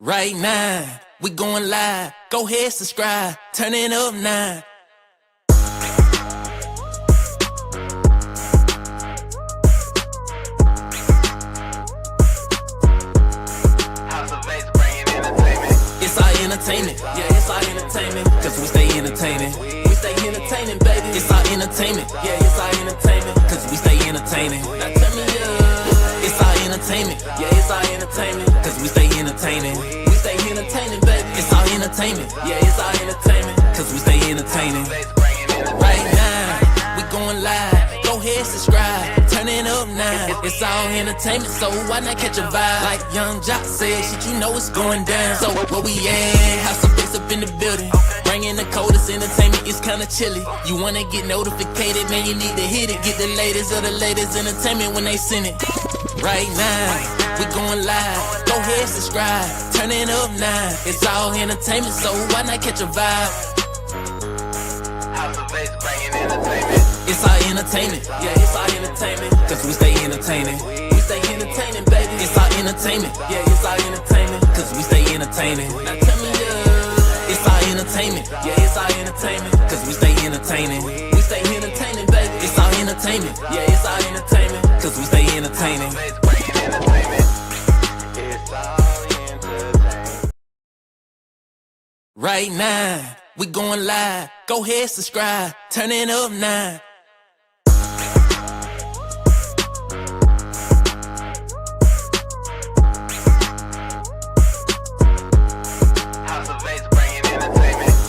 Right now, we going live. Go ahead, subscribe. Turn it up now. It's our entertainment, yeah, it's our entertainment. Cause we stay entertaining. We stay entertaining, baby. It's our entertainment, yeah, it's our entertainment. Cause we stay entertaining. Now tell me, it's our entertainment, yeah, it's our entertainment. Cause we stay entertaining. We stay entertaining, baby. It's our entertainment, yeah, it's our entertainment. Cause we stay entertaining. Right now, we going live. Go ahead, subscribe. Turn it up now. It's all entertainment, so why not catch a vibe? Like Young Jock said, shit, you know it's going down. So where we at? Have some face up in the building. Bringing the coldest entertainment, it's kinda chilly. You wanna get notificated, man, you need to hit it. Get the latest of the latest entertainment when they send it. Right now, we going live. Go ahead, subscribe. Turn it up now. It's all entertainment, so why not catch a vibe? It's our entertainment, yeah, it's our entertainment. Cause we stay entertaining. We stay entertaining, baby. It's our entertainment, yeah, it's our entertainment. Cause we stay entertaining. Now tell me, it's our entertainment, yeah, it's our entertainment. Cause we stay entertaining. We stay entertaining, baby. It's our entertainment, yeah, it's our entertainment. Cause we stay entertaining. Right now, we going live. Go ahead, subscribe. Turn it up now.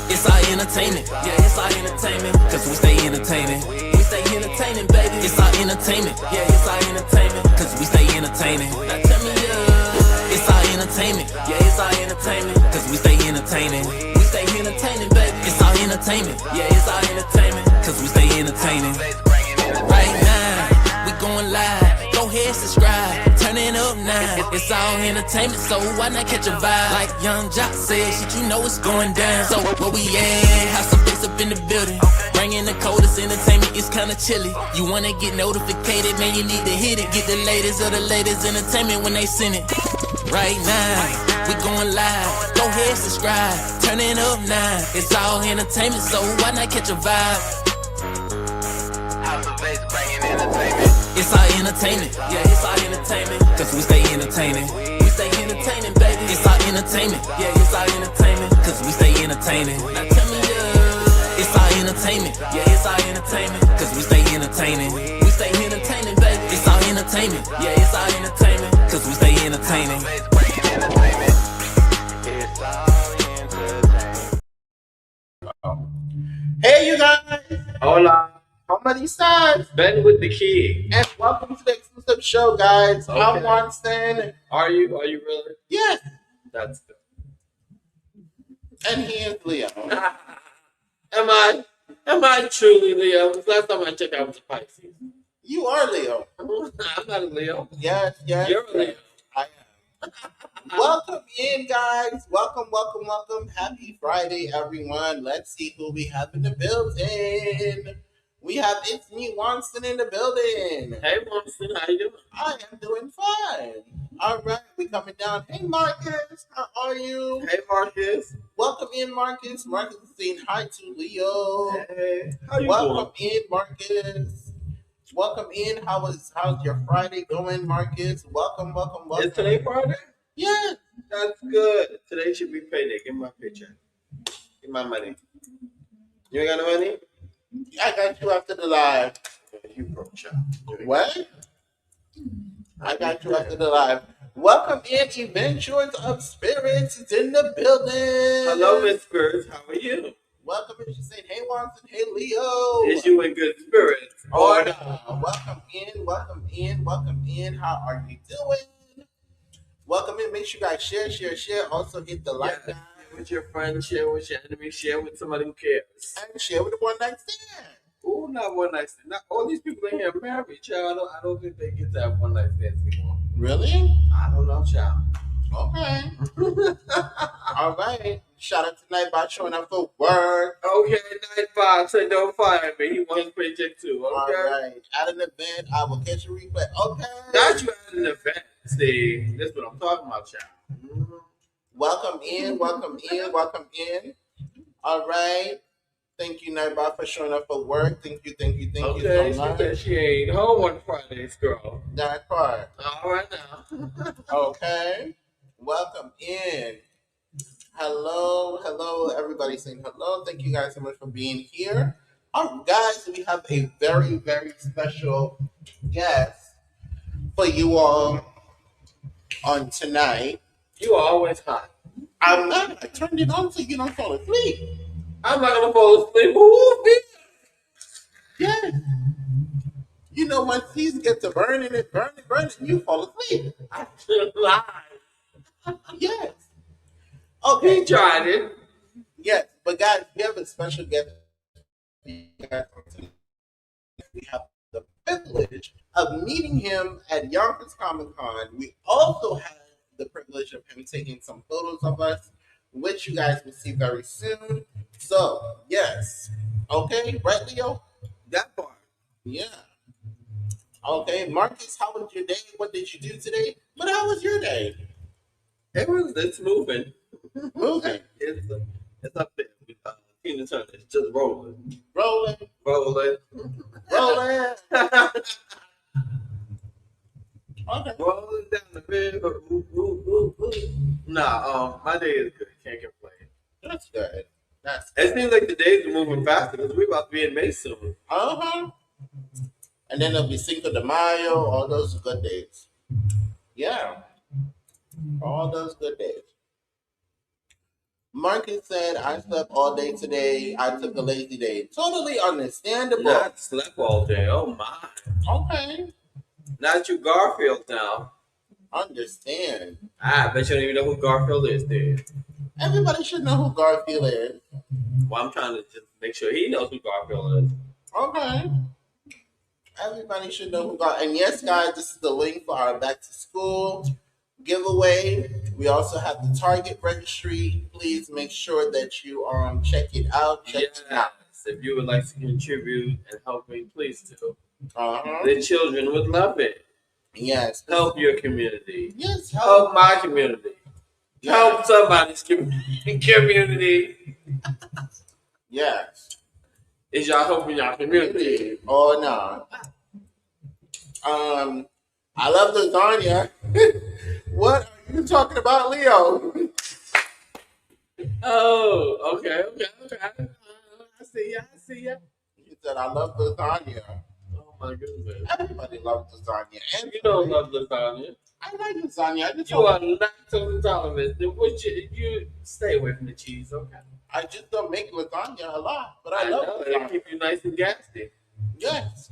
It's our entertainment, yeah, it's our entertainment. Cause we stay entertaining. We stay entertaining, baby. It's our entertainment, yeah, it's our entertainment. Cause we stay entertaining. Now tell me, it's our entertainment, yeah, it's our entertainment. Cause we stay entertaining. We stay entertaining, baby. It's our entertainment, yeah, it's our entertainment. Cause we stay entertaining. Right now, we going live. Go ahead, subscribe. Turn it up now. It's all entertainment, so why not catch a vibe? Like Young Jock said, shit, you know it's going down. So where we at? Have some face up in the building. Bringing the coldest entertainment, it's kinda chilly. You wanna get notificated, man, you need to hit it. Get the latest of the latest entertainment when they send it. Right now, we going live. Go ahead, subscribe. Turn it up now. It's all entertainment, so why not catch a vibe? It's our entertainment, yeah, it's our entertainment. Cause we stay entertaining. We stay entertaining, baby. It's our entertainment, yeah, it's our entertainment. Cause we stay entertaining. Now tell me, it's our entertainment, yeah, it's our entertainment. Cause we stay entertaining. We stay entertaining, baby. It's our entertainment, yeah, it's our entertainment. Cause we stay entertaining. Hey, you guys! Hola, ¿Cómo estás? Ben with the key. And welcome to the Xclusive show, guys. Okay. I'm Winston. Are you really? Yes, That's good. and he is Leo. Am I truly Leo? Last time I checked, I was a Pisces. You are Leo. I'm not a Leo. Yes. You're a Leo. I am. Welcome in, guys. Welcome. Happy Friday, everyone. Let's see who we have in the building. We have It's Me, Winston, in the building. Hey, Winston, how you doing? I am doing fine. All right, we coming down. Hey, Marcus, how are you? Hey, Marcus. Welcome in, Marcus. Marcus is saying hi to Leo. Hey, how you Welcome in, Marcus. Welcome in. How's your Friday going, Marcus? Welcome. doing? Is today Friday? Yeah. That's good. Today should be payday. Give me my paycheck. Give my money. You ain't got no money? I got you after the live. You broke, child. What? I got you after the live. Welcome in, Adventures of Spirits is in the building. Hello, Miss Spirits. How are you? Welcome in. She's saying, hey, Watson. Hey, Leo. Is you in good spirits? Or welcome in. How are you doing? Welcome in. Make sure you guys share. Also hit the like Yeah. button Share with your friends, share with your enemies, share with somebody who cares. and share with the one night stand. Ooh, not one night stand. Not all these people in here are married, child. I don't think they get to have one night stands anymore. Really? I don't know, child. Okay. All right. Shout out tonight about showing up for work. Okay, night five. Say don't fire me. He wants paycheck too. Okay. All right. At an event, I will catch a replay. Okay. Not you at an event. See, that's what I'm talking about, child. Welcome in, welcome in, welcome in. All right. Thank you, Nightbot, for showing up for work. Thank you, thank you, thank you so She much. said she ain't home on Fridays, girl. That part. All right now. Okay. Welcome in. Hello, hello, everybody saying hello. Thank you guys so much for being here. Guys, we have a very, very special guest for you all on tonight. You are always hot. I'm not. I turned it on so you don't fall asleep. I'm not gonna fall asleep. Ooh, Yes. You know, when seeds get to burning it, you fall asleep. I should lie. Yes. Okay. He tried it. Yes, but guys, we have a special guest. We have the privilege of meeting him at Yonkers Comic Con. We also had the privilege of him taking some photos of us, which you guys will see very soon. So, yes. Okay, right, Leo? That part. Yeah. Okay, Marcus, how was your day? What did you do today? But how was your day? It's moving. Moving. It's up there. Tina Turner. It's just rolling. Rolling. Rolling. Rolling. Okay. Rolling down the river. Ooh, ooh, ooh, ooh. Nah, my day is good. Can't complain. That's good. It seems like the days are moving faster because we're about to be in May soon. Uh-huh. And then there'll be Cinco de Mayo, all those good days. Yeah. All those good days. Marcus said, I slept all day today. I took a lazy day. Totally understandable. Not slept all day. Oh, my. Okay. Not you Garfield now. Understand. I bet you don't even know who Garfield is, dude. Everybody should know who Garfield is. Well, I'm trying to just make sure he knows who Garfield is. Okay. Everybody should know who Garfield is. And yes, guys, this is the link for our back to school giveaway. We also have the Target registry. Please make sure that you check it out. Check it out. If you would like to contribute and help me, please do. Uh-huh. The children would love it. Yes. Help your community. Yes. Help my community. Yes. Help somebody's community. Yes. Is y'all helping your community? Or not? I love lasagna. What are you talking about, Leo? Oh, okay. I see ya. He said, I love lasagna. Oh my goodness. Everybody loves lasagna. And You don't love lasagna. I like lasagna. You are lactose intolerant. You stay away from the cheese, okay? I just don't make lasagna a lot, but I know love it'll lasagna. keep you nice and gassy. Yes.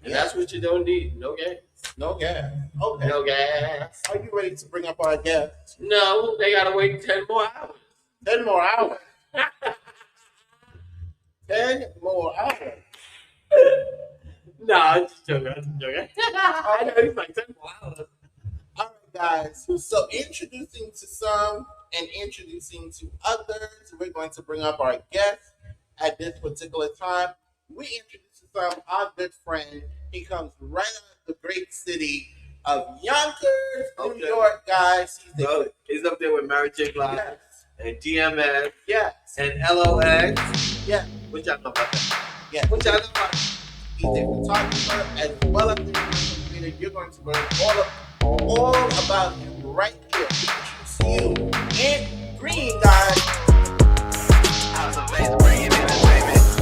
And that's what you don't need. No gas. No gas. Okay. No gas. Are you ready to bring up our guests? No, they gotta wait 10 more hours. 10 more hours. 10 more hours. No, I'm just joking. I know he's like 10 more hours. All right, guys. So introducing to some and introducing to others, we're going to bring up our guests at this particular time. We introduce to some our good friend. He comes right out of the great city of Yonkers, New York, guys. He's up there with Mary J. Blige and DMS. Yes. And LOX. Yeah. What y'all know about that? Yeah. What y'all know about that? He's a photographer as well as a creator. You're going to learn all about him right here. We introduce you Antgreene, guys.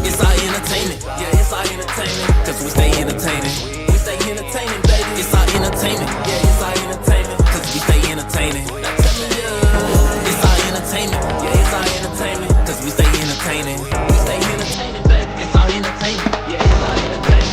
It's our entertainment, yeah, it's our entertainment, cause we stay entertaining. We stay entertaining, baby. It's our entertainment, yeah, it's our entertainment, cause we stay entertaining. Now tell me, it's our entertainment, yeah, it's our entertainment, cause we stay entertaining. We stay entertaining, baby. It's our entertainment, yeah, it's our entertainment.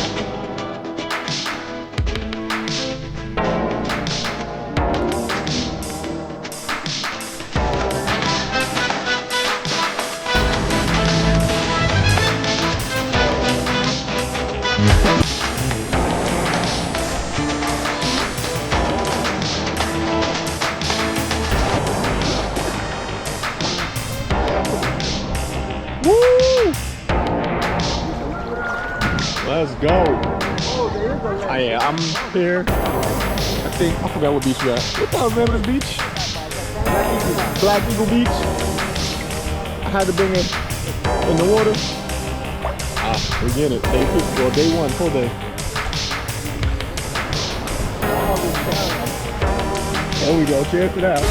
Let's go. Oh yeah, I'm here. I forgot what beach we're at. What the hell, man, this beach? Black Eagle Beach. I had to bring it in the water. We get it. Day 2 or day 1, full day. There we go. Cheers to that.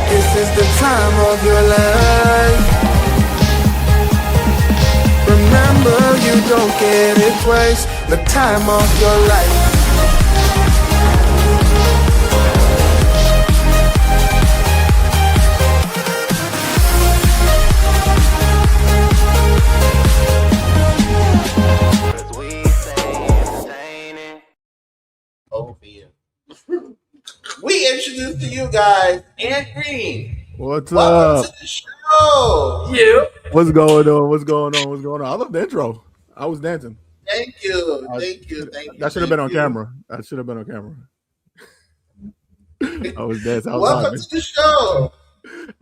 This is the time of your life. Remember, you don't get it twice. The time of your life. Over you. We introduce to you guys Antgreene. What's Welcome up? to the show. You. What's going on? What's going on? What's going on? I love the intro. I was dancing. Thank you. Thank you. Thank you. That should have been on camera. That should have been on camera. I was dancing. I was Welcome vibing. to the show.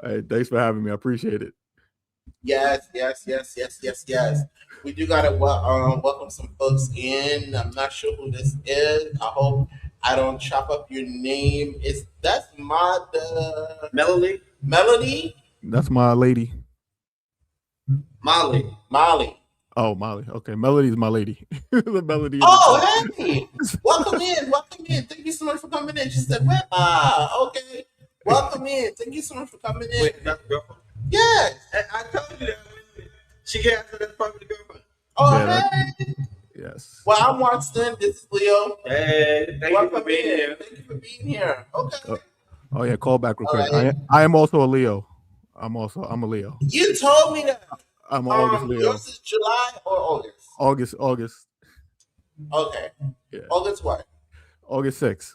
Hey, thanks for having me. I appreciate it. Yes. We do gotta welcome some folks in. I'm not sure who this is. I hope I don't chop up your name. That's Melanie. Melody? That's my lady. Molly. Oh, Molly. Okay, Melody's my lady. The melody. Oh, hey! Welcome in. Thank you so much for coming in. She said, "Well, okay. Welcome in. Thank you so much for coming in." Wait, that's the girlfriend? Yes. I told you that. She can't answer that part of the girlfriend. Oh, Yeah, hey. Yes. Well, I'm Watson. This is Leo. Hey, thank you for being here. Thank you for being here. Okay. Oh yeah, call back real quick. Alright. I am also a Leo. I'm a Leo. You told me that. I'm an August Leo. Yours is July or August? August. Okay. Yeah. August what? August 6th.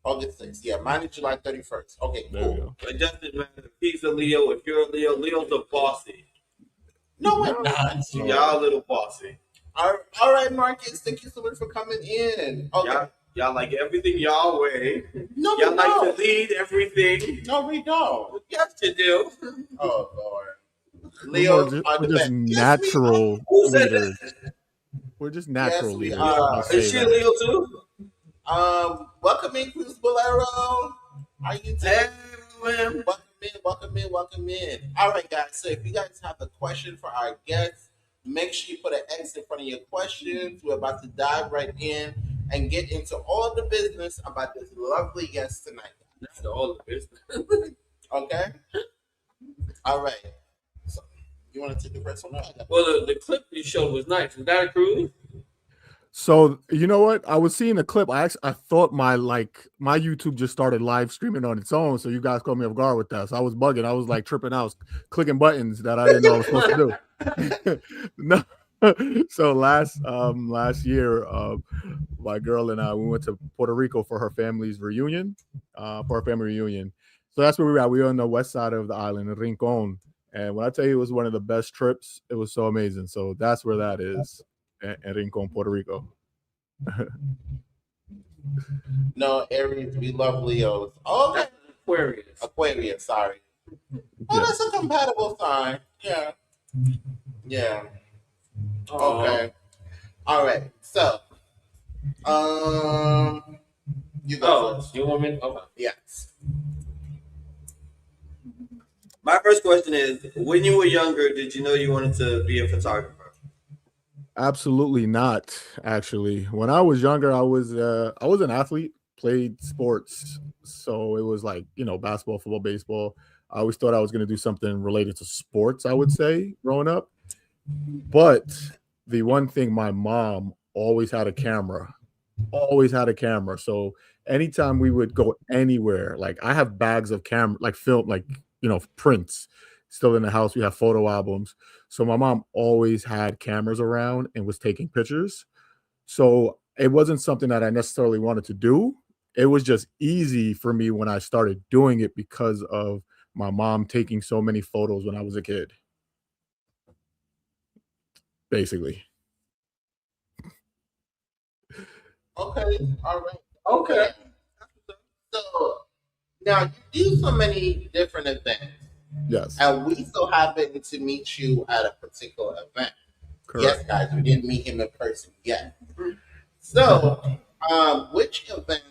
August 6th. Yeah, mine is July 31st. Okay, There we cool. go. It doesn't matter if he's a Leo, if you're a Leo. Leo's a bossy. No, we're not. Y'all a little bossy. All right, Marcus. Thank you so much for coming in. Okay. Y'all like everything y'all way. No, Y'all we like don't. to lead everything. No, we don't. Yes, you do. Oh, Lord. Leo We're are the just best. natural Who said leaders. that? We're just natural Yes, we leaders. are. I'll say Is she a that. Leo too? Welcome in, Cruz Bolero. How you doing? Hey, man. Welcome in. All right, guys. So if you guys have a question for our guests, make sure you put an X in front of your questions. We're about to dive right in and get into all the business about this lovely guest tonight. That's all the business. Okay? All right. So, you want to take the first one? Well, the clip you showed was nice. Is that a cruise? So you know what? I was seeing the clip. I thought my YouTube just started live streaming on its own. So you guys caught me off guard with that. So I was bugging. I was like tripping out, clicking buttons that I didn't know I was supposed to do. No. So last year, my girl and I, we went to Puerto Rico for her family's reunion, for her family reunion. So that's where we were at. We were on the west side of the island, in Rincon. And when I tell you it was one of the best trips, it was so amazing. So that's where that is, in Rincon, Puerto Rico. No, Aries, we love Leos. Oh, okay. Aquarius, sorry. Oh, that's a compatible sign. Yeah. Okay. All right. So, you go first. You want me? Okay. Yes. My first question is: when you were younger, did you know you wanted to be a photographer? Absolutely not. Actually, when I was younger, I was an athlete, played sports, so it was like basketball, football, baseball. I always thought I was going to do something related to sports. I would say growing up, but the one thing, my mom always had a camera. So anytime we would go anywhere, like I have bags of camera, like film, like prints still in the house. We have photo albums. So my mom always had cameras around and was taking pictures. So it wasn't something that I necessarily wanted to do. It was just easy for me when I started doing it because of my mom taking so many photos when I was a kid. Basically. Okay. All right. Okay. So now you do so many different events. Yes. And we so happened to meet you at a particular event. Correct. Yes, guys, we didn't meet him in person yet. So, which event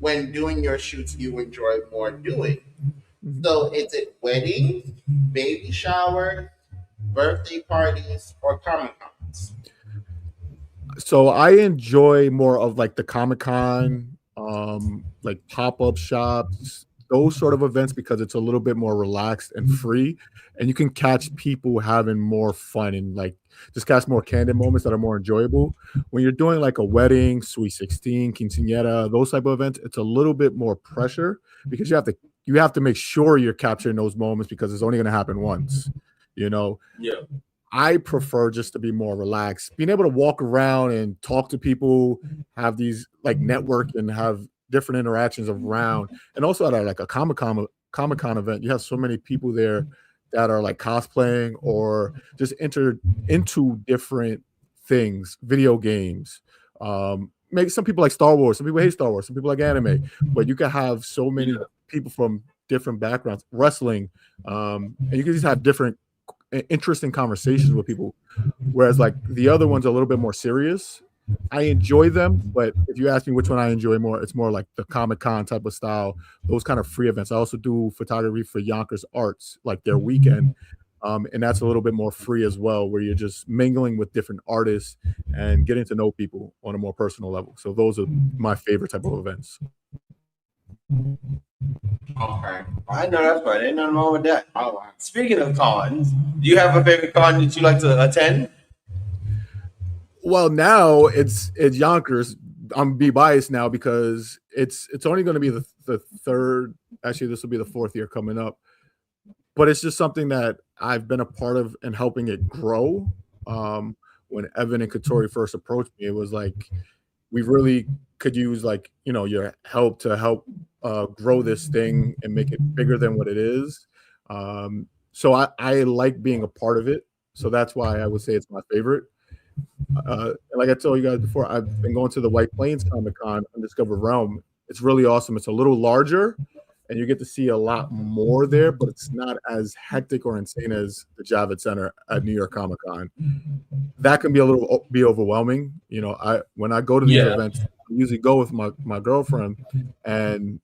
when doing your shoots you enjoy more doing. Mhm. So is it weddings, baby showers, birthday parties, or Comic Cons? So I enjoy more of like the Comic Con, like pop up shops, those sort of events because it's a little bit more relaxed and free, and you can catch people having more fun and like just catch more candid moments that are more enjoyable. When you're doing like a wedding, sweet 16, quinceañera, those type of events, it's a little bit more pressure because you have to make sure you're capturing those moments because it's only going to happen once. You know, Yeah. I prefer just to be more relaxed, being able to walk around and talk to people, have these like network and have different interactions around. And also at like a Comic Con event, you have so many people there that are like cosplaying or just enter into different things, video games. Maybe some people like Star Wars, some people hate Star Wars, some people like anime, but you can have so many people from different backgrounds, wrestling, and you can just have different interesting conversations with people. Whereas like the other ones are a little bit more serious. I enjoy them, but if you ask me which one I enjoy more, it's more like the Comic Con type of style, those kind of free events. I also do photography for Yonkers Arts, like their weekend. And that's a little bit more free as well, where you're just mingling with different artists and getting to know people on a more personal level. So those are my favorite type of events. Okay. I know that's right. Ain't nothing wrong with that. All right. Speaking of cons, do you have a favorite con that you like to attend? Well, now it's Yonkers. I'm be biased now because it's only going to be the third. Actually, this will be the fourth year coming up. But it's just something that I've been a part of and helping it grow. When Evan and Katori first approached me, it was like we really could use like your help to help grow this thing and make it bigger than what it is. So I like being a part of it. So that's why I would say it's my favorite. Like I told you guys before, I've been going to the White Plains Comic Con, Undiscovered Realm. It's really awesome. It's a little larger, and you get to see a lot more there, but it's not as hectic or insane as the Javits Center at New York Comic Con. That can be be overwhelming. I when I go to these events, I usually go with my girlfriend, and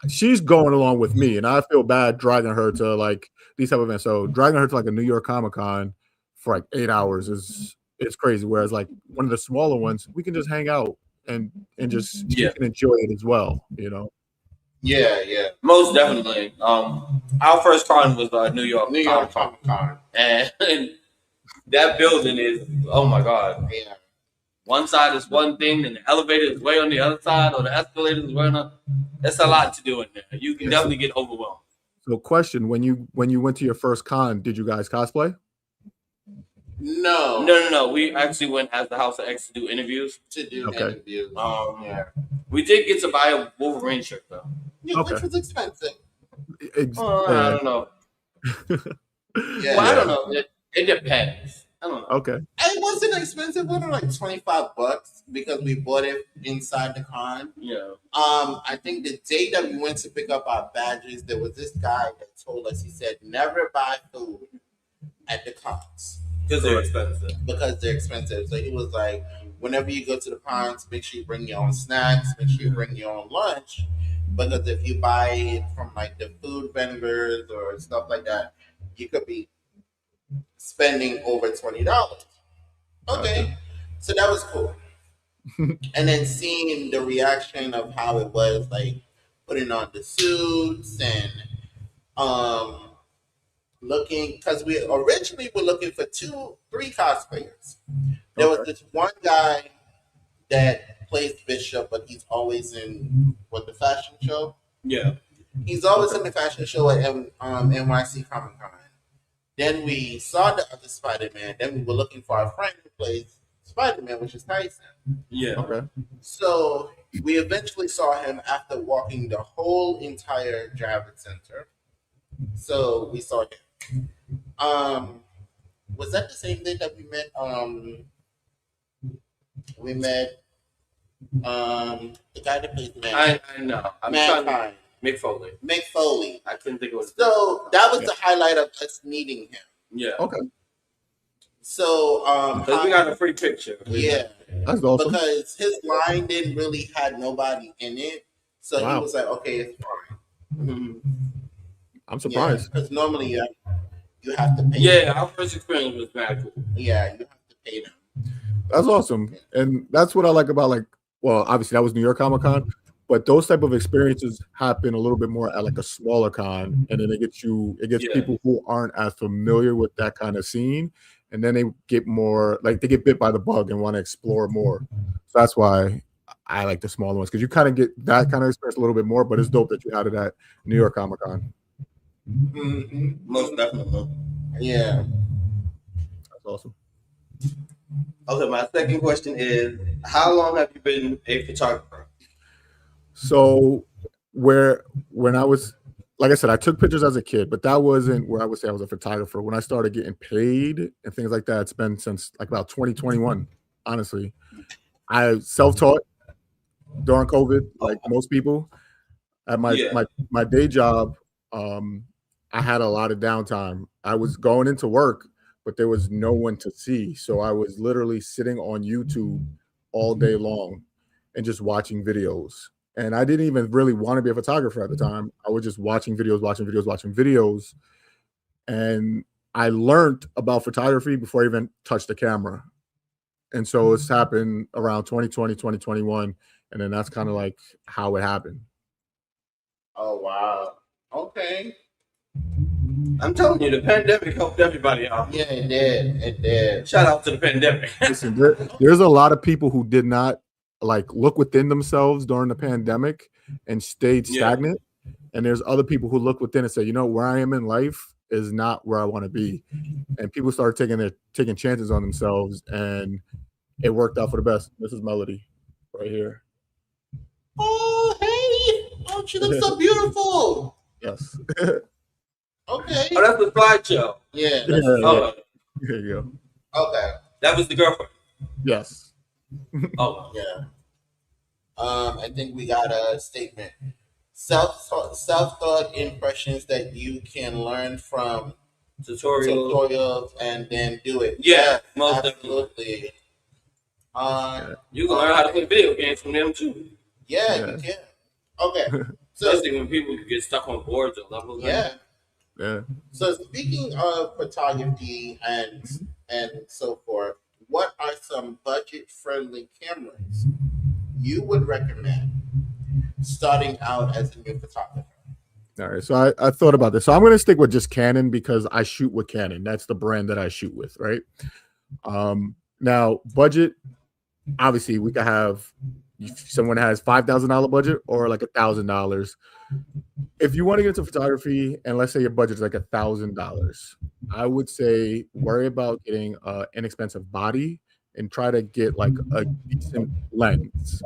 she's going along with me, and I feel bad dragging her to like these type of events. So dragging her to like a New York Comic Con for like 8 hours is it's crazy. Whereas like one of the smaller ones, we can just hang out and just she can enjoy it as well. Yeah. Most definitely. Our first con was New York. New York Comic Con. And that building is, oh my God. Yeah. One side is one thing, and the elevator is way on the other side, or the escalator is way on the. That's a lot to do in there. You can definitely get overwhelmed. So, question: when you went to your first con, did you guys cosplay? No. We actually went as the House of X to do interviews. Interviews. Yeah. We did get to buy a Wolverine shirt though. Yeah, which was expensive. I don't know. Yeah. Well, I don't know. It depends. I don't know. Okay. It wasn't expensive. It was like $25 because we bought it inside the con. Yeah. I think the day that we went to pick up our badges, there was this guy that told us, he said, never buy food at the cons. Because they're expensive. So he was like, whenever you go to the cons, make sure you bring your own snacks, make sure you bring your own lunch. Because if you buy it from like the food vendors or stuff like that, you could be spending over $20. Okay. So that was cool. And then seeing the reaction of how it was like putting on the suits and looking, because we originally were looking for 2-3 cosplayers. There was this one guy that plays Bishop, but he's always in the fashion show. Yeah. He's always in the fashion show at NYC Comic Con. Then we saw the other Spider-Man. Then we were looking for our friend who plays Spider-Man, which is Tyson. Yeah. Okay. So we eventually saw him after walking the whole entire Javits Center. So we saw him. Was that the same day that we met? We met the guy that plays Man. I know. I'm Mankind. trying. Mick Foley. I couldn't think of it. So that was the highlight of us meeting him. Yeah. Okay. So Because we got a free picture. yeah, That's awesome. because his line didn't really had nobody in it, so he Wow. was like, okay, it's fine. Mhm. I'm Yeah, surprised. because normally you have to pay. Yeah, our first experience was bad. Cool. Yeah, you have to pay them. That's awesome. And that's what I like about like, well, obviously that was New York Comic Con, but those type of experiences happen a little bit more at like a smaller con, and then it gets Yeah. people who aren't as familiar with that kind of scene, and then they get more like they get bit by the bug and want to explore more. So that's why I like the smaller ones, because you kind of get that kind of experience a little bit more. But it's dope that you had it at New York Comic Con. Mhm. Most definitely. Yeah. That's awesome. Okay, my second question is, how long have you been a photographer? So when I was, like I said, I took pictures as a kid, but that wasn't where I would say I was a photographer. When I started getting paid and things like that, it's been since like about 2021. Honestly, I self-taught during COVID, like most people. At my day job, I had a lot of downtime. I was going into work, but there was no one to see, so I was literally sitting on YouTube all day long and just watching videos. And I didn't even really want to be a photographer at the time. I was just watching videos, watching videos, watching videos. And I learned about photography before I even touched the camera. And so it's happened around 2020, 2021. And then that's kind of like how it happened. Oh wow. Okay. I'm telling you, the pandemic helped everybody out. Yeah, it did. It did. Shout out to the pandemic. Listen, there's a lot of people who did not like look within themselves during the pandemic and stayed stagnant. And there's other people who look within and say, you know, where I am in life is not where I want to be. And people started taking chances on themselves, and it worked out for the best. This is Melody right here. Oh, hey! Oh, she looks so beautiful. Yes. Okay. Oh, that's the slideshow. Yeah. Oh, Here you Okay. that was the girlfriend. go. Yes. Oh, Yeah. I think we got a statement. Self-thought impressions that you can learn from tutorials and then do it. Yeah, most absolutely. You can learn how to play video games from them too. Yeah, you can. Okay. So Especially when people get stuck on boards or levels. yeah. Yeah. So speaking of photography and so forth, what are some budget-friendly cameras you would recommend starting out as a new photographer? All right. So I thought about this. So I'm going to stick with just Canon because I shoot with Canon. That's the brand that I shoot with, right? Now, budget, obviously, we could have someone has $5,000 budget or like $1,000. If you want to get into photography and let's say your budget is like $1,000, I would say worry about getting an inexpensive body and try to get like a decent lens.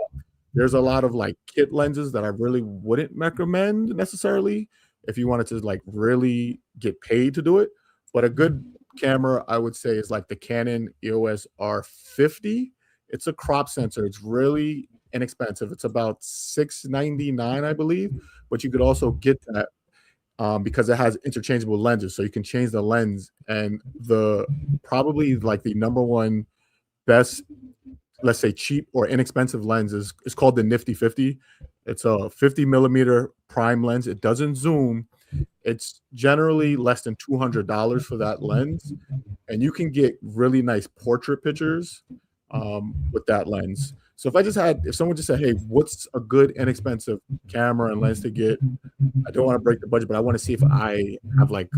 There's a lot of like kit lenses that I really wouldn't recommend necessarily if you wanted to like really get paid to do it. But a good camera, I would say, is like the Canon EOS R50. It's a crop sensor. It's really inexpensive. It's about $699, I believe. But you could also get that because it has interchangeable lenses, so you can change the lens. And the probably like the number one best, let's say cheap or inexpensive lens is called the Nifty 50. It's a 50 millimeter prime lens. It doesn't zoom. It's generally less than $200 for that lens, and you can get really nice portrait pictures with that lens. So if someone just said, hey, what's a good inexpensive camera and lens to get? I don't want to break the budget, but I want to see if I have like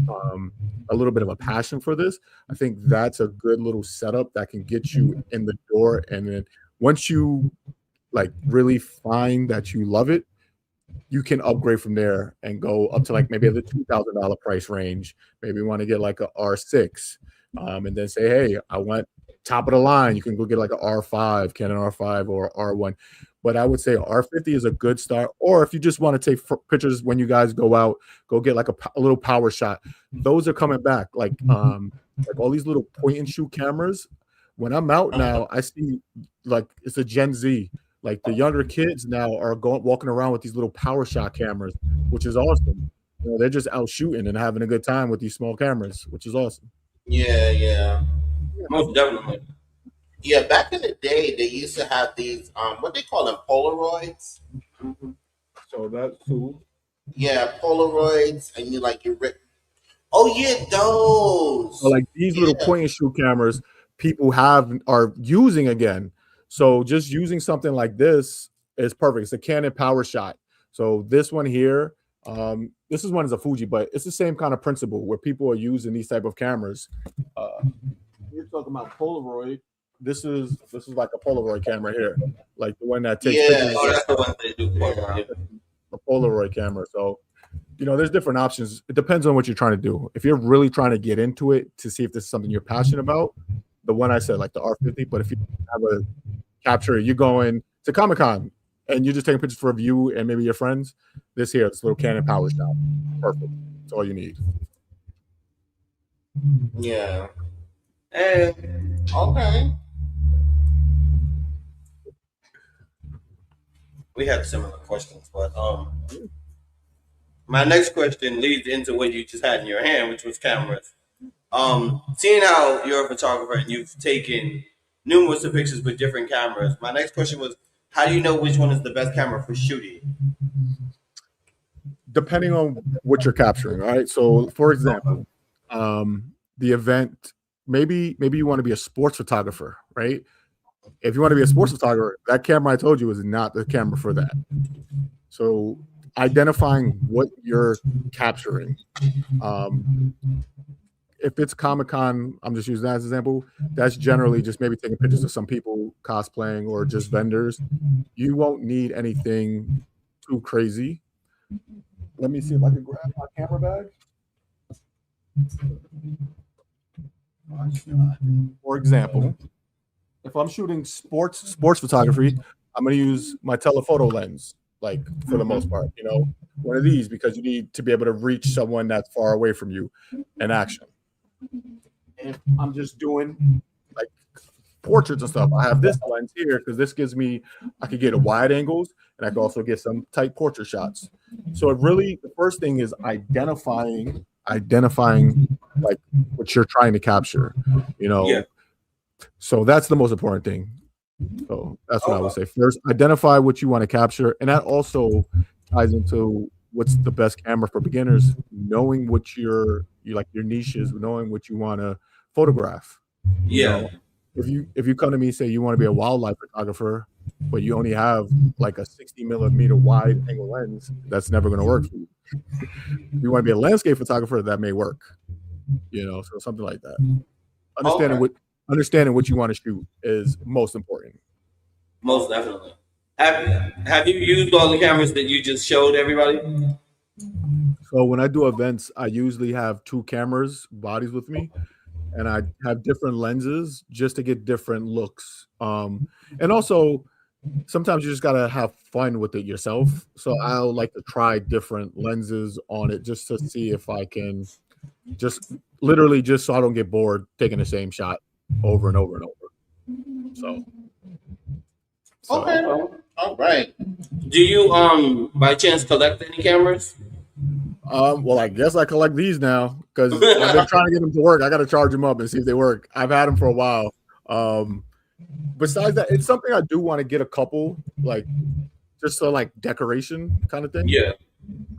a little bit of a passion for this. I think that's a good little setup that can get you in the door. And then once you like really find that you love it, you can upgrade from there and go up to like maybe the $2,000 price range. Maybe you want to get like a R6 and then say, hey, I want top of the line. You can go get like an R5, Canon R5 or R1. But I would say R50 is a good start. Or if you just want to take pictures when you guys go out, go get like a little power shot. Those are coming back. Like all these little point and shoot cameras. When I'm out now, I see like it's a Gen Z. Like the younger kids now are walking around with these little power shot cameras, which is awesome. You know, they're just out shooting and having a good time with these small cameras, which is awesome. Yeah. Most definitely. Yeah, back in the day, they used to have these what they call them, Polaroids. So that's two. Yeah, Polaroids, and you rip. Oh yeah, So those. like these little Yeah, point and shoot cameras, people are using again. So just using something like this is perfect. It's a Canon Power Shot. So this one here, this is one is a Fuji, but it's the same kind of principle where people are using these type of cameras. Uh, you're talking about Polaroid. This is like a Polaroid camera here, like the one that takes yeah, pictures. Oh, yeah. that's the one they do. Yeah. A Polaroid camera. So there's different options. It depends on what you're trying to do. If you're really trying to get into it to see if this is something you're passionate about, the one I said, like the R50. But if you have a capture, you're going to Comic Con and you're just taking pictures for you and maybe your friends. This little Canon Power Shot, perfect. That's all you need. Yeah. And Okay. we had similar questions, but my next question leads into what you just had in your hand, which was cameras. Seeing how you're a photographer and you've taken numerous of pictures with different cameras, my next question was, how do you know which one is the best camera for shooting? Depending on what you're capturing. All right. So for example, the event, maybe you want to be a sports photographer, right? If you want to be a sports photographer, that camera I told you is not the camera for that. So identifying what you're capturing. If it's Comic-Con, I'm just using that as an example, that's generally just maybe taking pictures of some people cosplaying or just vendors. You won't need anything too crazy. Let me see if I can grab my camera bag. For example, if I'm shooting sports photography, I'm going to use my telephoto lens, like for the most part, one of these, because you need to be able to reach someone that's far away from you in action. If I'm just doing like portraits and stuff, I have this lens here because this gives me, I could get a wide angles and I can also get some tight portrait shots. So the first thing is identifying like what you're trying to capture, Yeah. So that's the most important thing. So that's what I would say. First, identify what you want to capture, and that also ties into what's the best camera for beginners. Knowing what your niche is, knowing what you want to photograph. Yeah. If you come to me and say you want to be a wildlife photographer, but you only have like a 60 millimeter wide angle lens, that's never going to work for you. If you want to be a landscape photographer, that may work. So something like that. Understanding what you want to shoot is most important. Most definitely. Have you used all the cameras that you just showed everybody? So when I do events, I usually have two cameras bodies with me, and I have different lenses just to get different looks. And also sometimes you just gotta have fun with it yourself. So I'll like to try different lenses on it just to see if I can just literally just so I don't get bored taking the same shot over and over and over. So Okay. All right. Do you by chance collect any cameras? Well, I guess I collect these now because I've been trying to get them to work. I got to charge them up and see if they work. I've had them for a while. Besides that, it's something I do want to get a couple, like just so like decoration kind of thing. Yeah.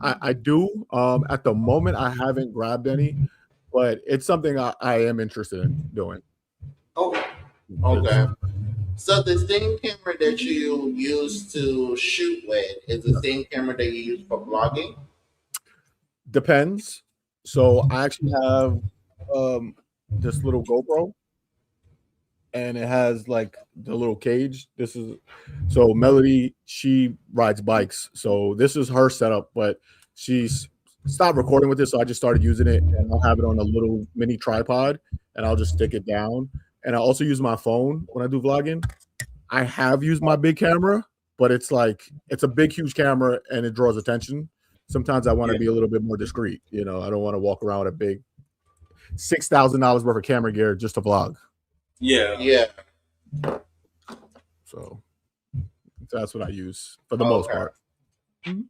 I do. At the moment, I haven't grabbed any, but it's something I am interested in doing. Okay. Okay. So the same camera that you use to shoot with is the same camera that you use for vlogging? Depends. So I actually have this little GoPro, and it has like the little cage. So Melody, she rides bikes, so this is her setup, but she's stopped recording with this, so I just started using it, and I'll have it on a little mini tripod, and I'll just stick it down. And I also use my phone when I do vlogging. I have used my big camera, but it's a big, huge camera, and it draws attention. Sometimes I want to be a little bit more discreet. I don't want to walk around with a big $6,000 worth of camera gear just to vlog. Yeah. Yeah. So that's what I use for the most part. Okay.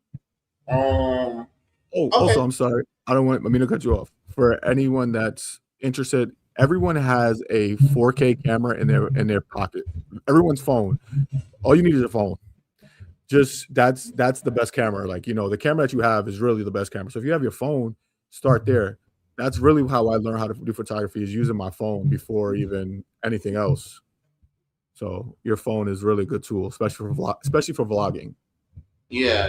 Also, I'm sorry. I don't want me to cut you off. For anyone that's interested, everyone has a 4K camera in their pocket. Everyone's phone. All you need is a phone. Just that's the best camera. Like, the camera that you have is really the best camera. So if you have your phone, start there. That's really how I learned how to do photography, is using my phone before even anything else. So your phone is really a good tool, especially for vlogging. Yeah.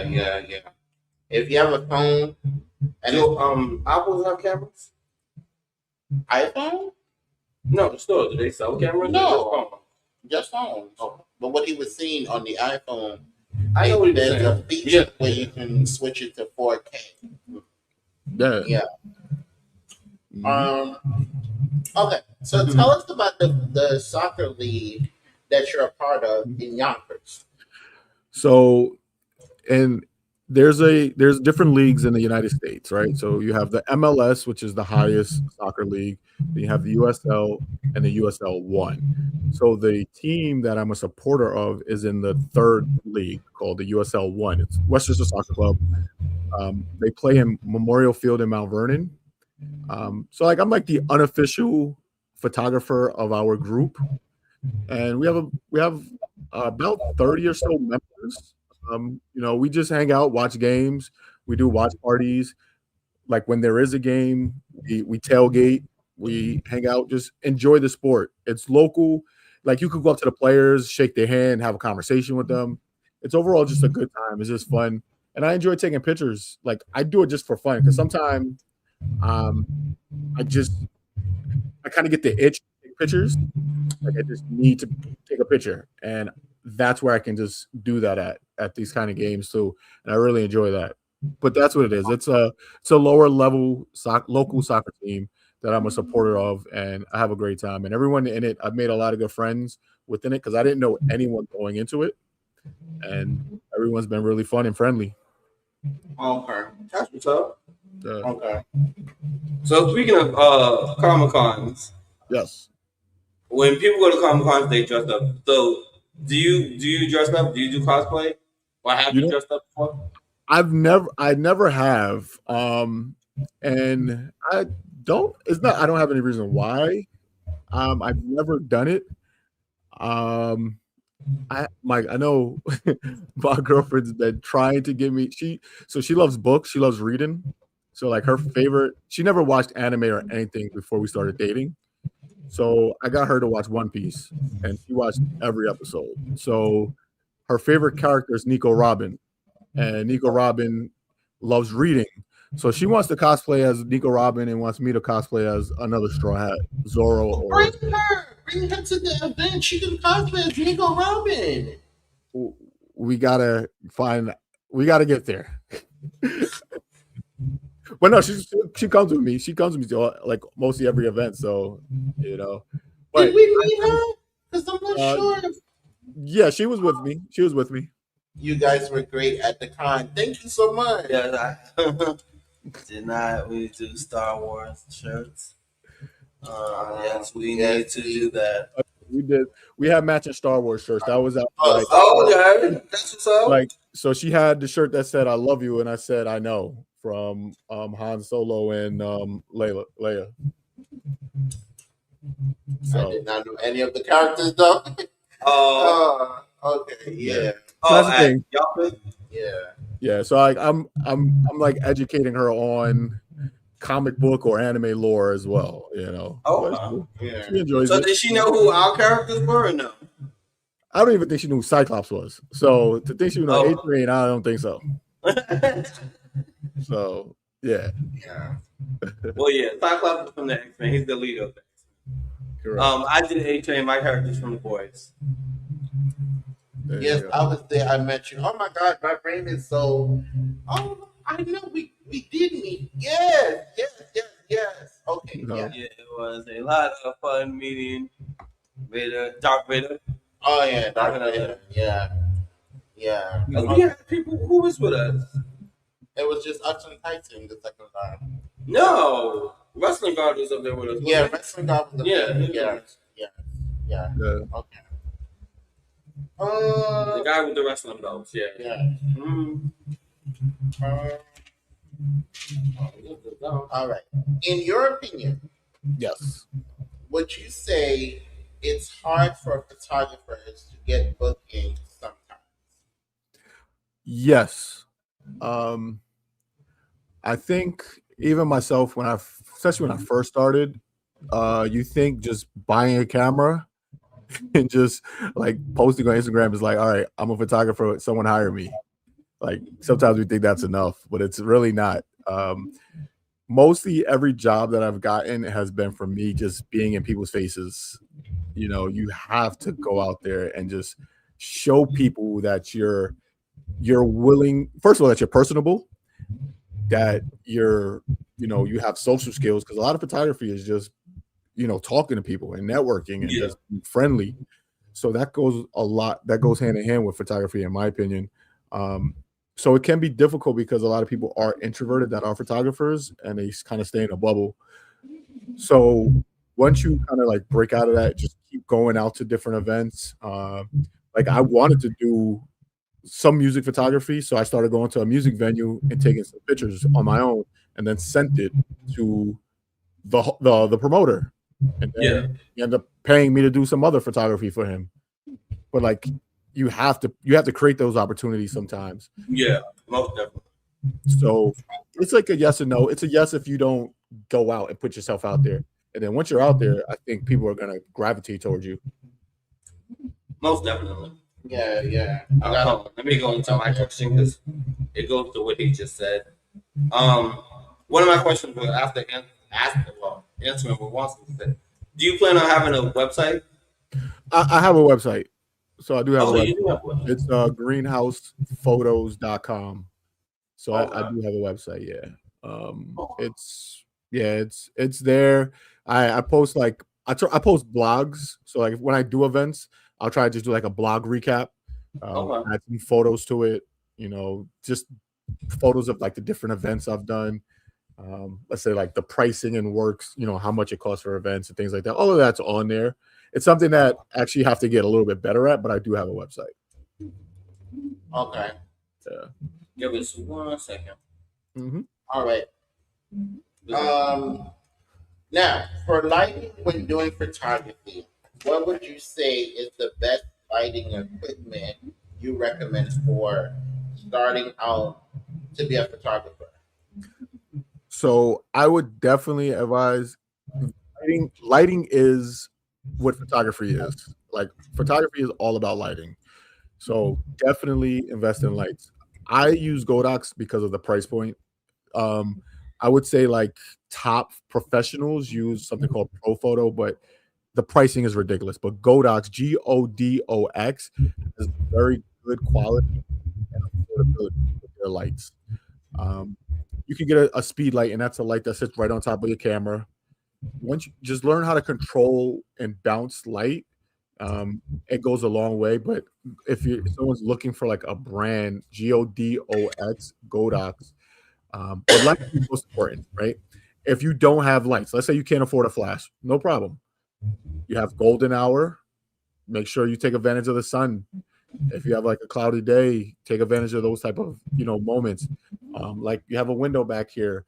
If you have a phone and Do Apples have cameras? iPhone, No, the store. Do they sell cameras? No. just phones. But what he was seeing on the iPhone, I know what you're there's saying. a feature where you can switch it to 4K. Yeah. Yeah. Mhm. Okay. So tell us about the soccer league that you're a part of in Yonkers. So, and there's different leagues in the United States, right? So you have the MLS, which is the highest soccer league. Then you have the USL and the USL One. So the team that I'm a supporter of is in the third league called the USL One. It's Westchester Soccer Club. They play in Memorial Field in Mount Vernon. So like I'm like the unofficial photographer of our group, and we have about 30 or so members. We just hang out, watch games. We do watch parties. Like when there is a game, we tailgate, we hang out, just enjoy the sport. It's local. Like you could go up to the players, shake their hand, have a conversation with them. It's overall just a good time. It's just fun. And I enjoy taking pictures. Like I do it just for fun because sometimes um, I kind of get the itch to take pictures. Like I just need to take a picture, and that's where I can just do that at these kind of games too. And I really enjoy that. But that's what it is. It's a lower level local soccer team that I'm a supporter of, and I have a great time. And everyone in it, I've made a lot of good friends within it because I didn't know anyone going into it, and everyone's been really fun and friendly. Okay. That's what's up. Okay. So speaking of Comic Cons, Yes. when people go to Comic Cons, they dress up. So do you dress up? Do you do cosplay? Or have You you know, dressed up before? I never have. And I don't have any reason why. I've never done it. Um, I know my girlfriend's been trying to get me. She loves books. She loves reading. So like she never watched anime or anything before we started dating. So I got her to watch One Piece, and she watched every episode. So her favorite character is Nico Robin, and Nico Robin loves reading. So she wants to cosplay as Nico Robin and wants me to cosplay as another Straw Hat, Zoro, or Bring her to the event. She can cosplay as Nico Robin. we gotta get there. But no, she comes with me. She comes with me to like mostly every event. So But Did we meet her? Because I'm not sure. Yeah, she was with me. She was with me. You guys were great at the con. Thank you so much. Yeah, did not we do Star Wars shirts? Yes, we need to do that. We did. We had matching Star Wars shirts. That was out. Okay, that's what's up. Like, so she had the shirt that said "I love you" and I said "I know" from Han Solo and Leia. I did not know any of the characters though. Okay, yeah. So that's the thing. Yeah. Yeah, so I'm like educating her on comic book or anime lore as well. Oh, yeah. She enjoys So it. did she know who our characters were or no? I don't even think she knew who Cyclops was. So to think she would know Antgreene, I don't think so. So yeah. Well, yeah, Cyclops is from the X-Men. He's the leader of the X-Men. I did A-Train. My character's from the boys. Yes, I was there. I met you. Oh my God, my brain is so. Oh, I know we did meet. Yes. Okay. Yeah, it was a lot of fun meeting Dark Vader. Oh yeah, Dark Vader. Yeah. We had people who was with us. It was just us and Tyson the second time. No, Wrestling God was up there with us. Yeah, Wrestling God was up there. Yeah. Okay. The guy with the wrestling belts, yeah. All right. In your opinion, yes, would you say it's hard for photographers to get bookings sometimes? Yes. Um, I think even myself, especially when I first started, you think just buying a camera and just like posting on Instagram is like, all right, I'm a photographer, someone hire me. Like sometimes we think that's enough, but it's really not. Mostly every job that I've gotten has been from me just being in people's faces. You know, you have to go out there and just show people that you're willing, first of all, that you're personable, that you have social skills, because a lot of photography is just talking to people and networking and Yeah. just being friendly. So that goes hand in hand with photography, in my opinion. So it can be difficult because a lot of people are introverted that are photographers and they kind of stay in a bubble. So once you kind of like break out of that, just keep going out to different events. Like I wanted to do some music photography, so I started going to a music venue and taking some pictures on my own, and then sent it to the promoter, and Yeah. then he ended up paying me to do some other photography for him. But like you have to create those opportunities sometimes. Yeah. Most definitely. So it's like a yes and no. It's a yes if you don't go out and put yourself out there, and then once you're out there, I think people are gonna gravitate towards you. Most definitely. Yeah, yeah. Let me go into my question because it goes to what he just said. One of my questions was answering what Watson said. Do you plan on having a website? I have a website, so I do have a Oh, you website. do have one. It's greenhousephotos.com. So I Okay. do have a website, yeah. Oh. It's there. I post like I post blogs. So like when I do events, I'll try to just do like a blog recap. Okay. Add some photos to it, just photos of like the different events I've done. Let's say like the pricing and works, how much it costs for events and things like that. All of that's on there. It's something that actually you have to get a little bit better at, but I do have a website. Okay. Yeah. Give us 1 second. Mm-hmm. All right. Now, for lighting when doing photography, what would you say is the best lighting equipment you recommend for starting out to be a photographer? So I would definitely advise lighting. Lighting is what photography is. Like photography is all about lighting. So definitely invest in lights. I use Godox because of the price point. Um, I would say like top professionals use something called Pro Photo, but the pricing is ridiculous. But Godox, Godox, is very good quality and affordability with their lights. Um, you can get a speed light, and that's a light that sits right on top of your camera. Once you just learn how to control and bounce light, it goes a long way. But if someone's looking for like a brand, Godox, but lighting is most important, right? If you don't have lights, let's say you can't afford a flash, no problem. You have golden hour. Make sure you take advantage of the sun. If you have like a cloudy day, take advantage of those type of moments. Like you have a window back here.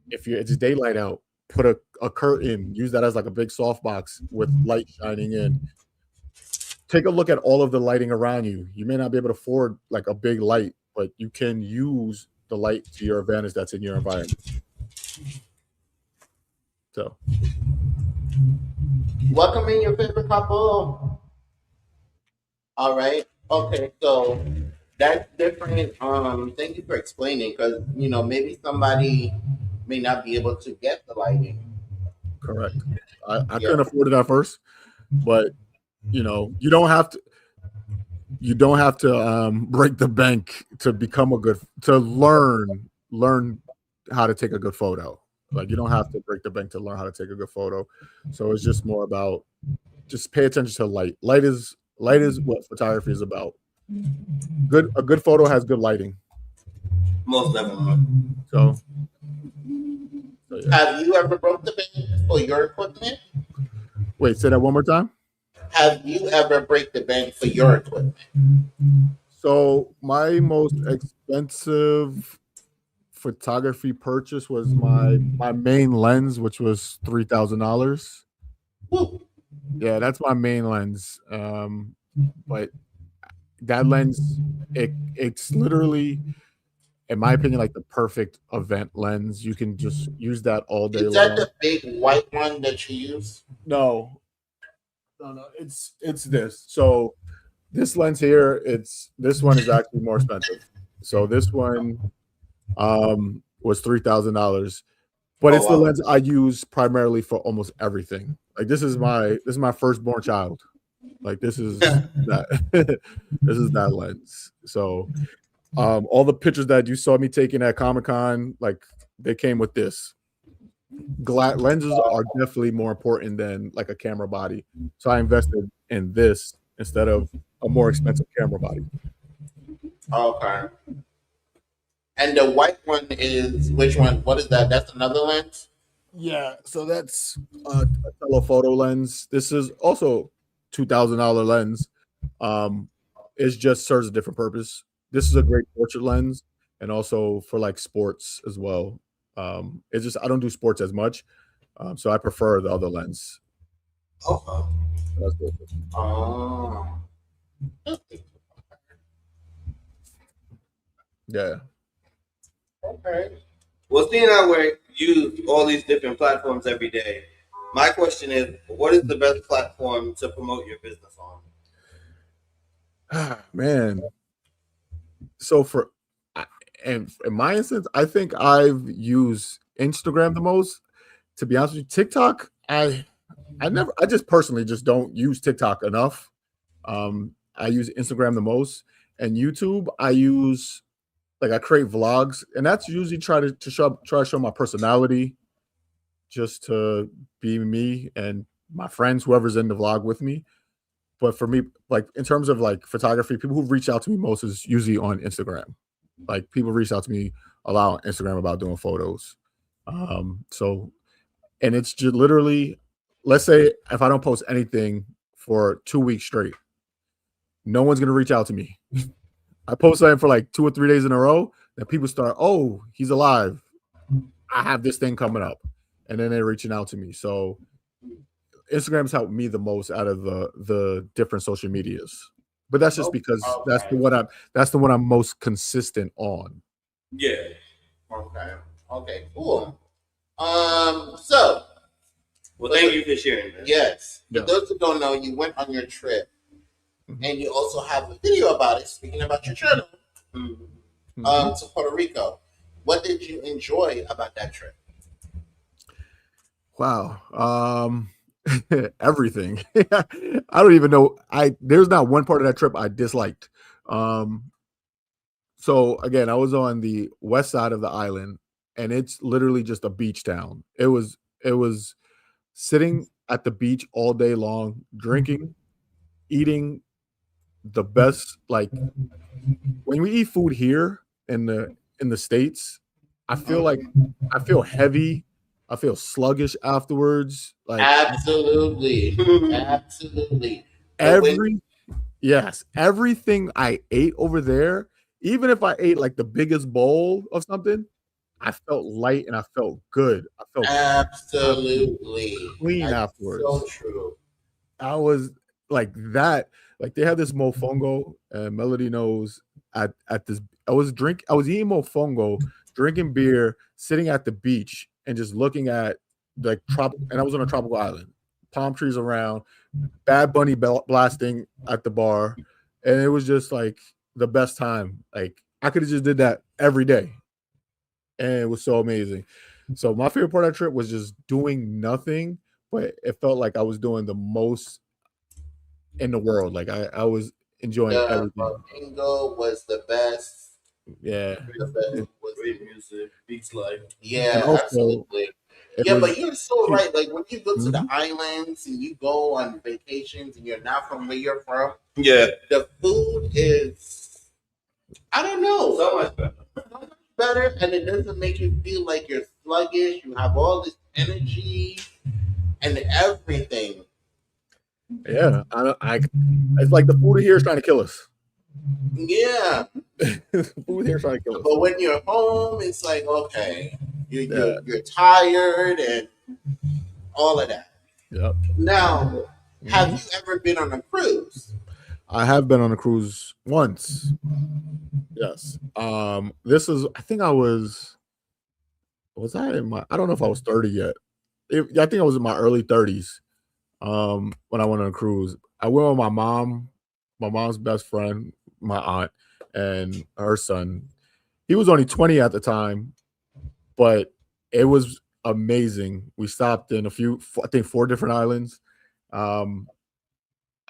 If it's daylight out, put a curtain. Use that as like a big softbox with light shining in. Take a look at all of the lighting around you. You may not be able to afford like a big light, but you can use the light to your advantage that's in your environment. So, Welcome in your favorite couple. All right. Okay. So that's different. Thank you for explaining, because maybe somebody may not be able to get the lighting. correct. I Yeah. couldn't afford it at first, but you don't have to break the bank to become to learn how to take a good photo. Like you don't have to break the bank to learn how to take a good photo. So it's just more about just pay attention to light. Light is what photography is about. A good photo has good lighting. Most definitely. So yeah. Have you ever broke the bank for your equipment? Wait, say that one more time. Have you ever break the bank for your equipment? So my most expensive photography purchase was my main lens, which was $3,000. Woo. Yeah, that's my main lens. But that lens, it's literally, in my opinion, like the perfect event lens. You can just use that all day Is that long. the big white one that you use? No, no, it's this. So this lens here, it's this one is actually more expensive. So this one was $3,000, but Oh it's the wow. lens I use primarily for almost everything. Like this is my firstborn child. Like this is that this is that lens. So all the pictures that you saw me taking at Comic-Con, like they came with this. Lenses are definitely more important than like a camera body. So I invested in this instead of a more expensive camera body. Okay. And the white one is which one? What is that? That's another lens? Yeah, so that's a telephoto lens. This is also $2,000 lens. Um, it just serves a different purpose. This is a great portrait lens, and also for like sports as well. It's just I don't do sports as much, so I prefer the other lens. Okay. That's good. Oh. Yeah. Okay. Well, seeing how we use all these different platforms every day, my question is, what is the best platform to promote your business on? Man. So and in my instance, I think I've used Instagram the most. To be honest with you, TikTok, I just personally just don't use TikTok enough. I use Instagram the most, and YouTube I use, like I create vlogs, and that's usually try to show my personality, just to be me and my friends, whoever's in the vlog with me. But for me, like in terms of like photography, people who reach out to me most is usually on Instagram. Like people reach out to me a lot on Instagram about doing photos. So and it's just literally, let's say if I don't post anything for 2 weeks straight, no one's gonna reach out to me. I post something for like 2 or 3 days in a row, then people start, oh, he's alive. I have this thing coming up. And then they're reaching out to me. So Instagram's helped me the most out of the different social medias. But that's just because Okay. that's the one I'm most consistent on. Yeah. Okay. Okay. Cool. So Well, thank you for sharing that. yes, for Yeah. those who don't know, you went on your trip, Mhm. and you also have a video about it. Speaking about your channel, Mhm. to Puerto Rico. What did you enjoy about that trip? Wow. Everything. I don't even know. There's not one part of that trip I disliked. Um, so again, I was on the west side of the island, and it's literally just a beach town. It was sitting at the beach all day long, drinking, eating the best. Like when we eat food here in the States, I feel like I feel heavy. I feel sluggish afterwards. Like Absolutely, absolutely. But when every yes, everything I ate over there, even if I ate like the biggest bowl of something, I felt light and I felt good. I felt absolutely, clean that's so afterwards. true. I was like that. Like they have this mofongo, and Melody knows at this. I was eating mofongo, drinking beer, sitting at the beach, and just looking at like tropical. And I was on a tropical island, palm trees around, Bad Bunny blasting at the bar, and it was just like the best time. Like I could have just did that every day, and it was so amazing. So my favorite part of that trip was just doing nothing, but it felt like I was doing the most in the world. Like I was enjoying The everything. bingo was the best. Yeah. The best And was Great music, beats life. yeah, also absolutely. it Yeah, but was you're so cheap. right. Like when you go to the Mhm. islands and you go on vacations and you're not from where you're from, Yeah. the food is I don't know So much better. so much better, and it doesn't make you feel like you're sluggish. You have all this energy and everything. Yeah. It's like the food here is trying to kill us. Yeah, The food here is trying to kill us. but when you're home, it's like okay, Yeah. you're tired and all of that. Yep. Now, have Mhm. you ever been on a cruise? I have been on a cruise once. Yes. This is. I think I was I in my. I don't know if I was 30 yet. I think I was in my early 30s. When I went on a cruise, I went with my mom's best friend, my aunt, and her son. He was only 20 at the time, but it was amazing. We stopped in I think 4 different islands. Um,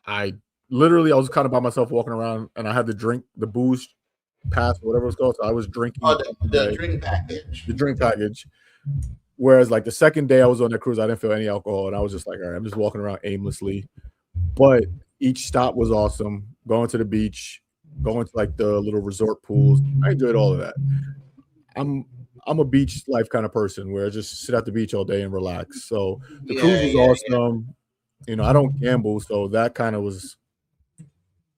I I was kind of by myself walking around, and I had to drink the booze pass, whatever it's called. So I was drinking Oh, the the entire day, drink package. the drink package. Whereas, like the second day I was on the cruise, I didn't feel any alcohol, and I was just like, all right, I'm just walking around aimlessly. But each stop was awesome. Going to the beach, going to like the little resort pools. I enjoyed all of that. I'm I'm a beach life kind of person where I just sit at the beach all day and relax. So the cruise Yeah, was yeah, awesome. I don't gamble, so that kind of was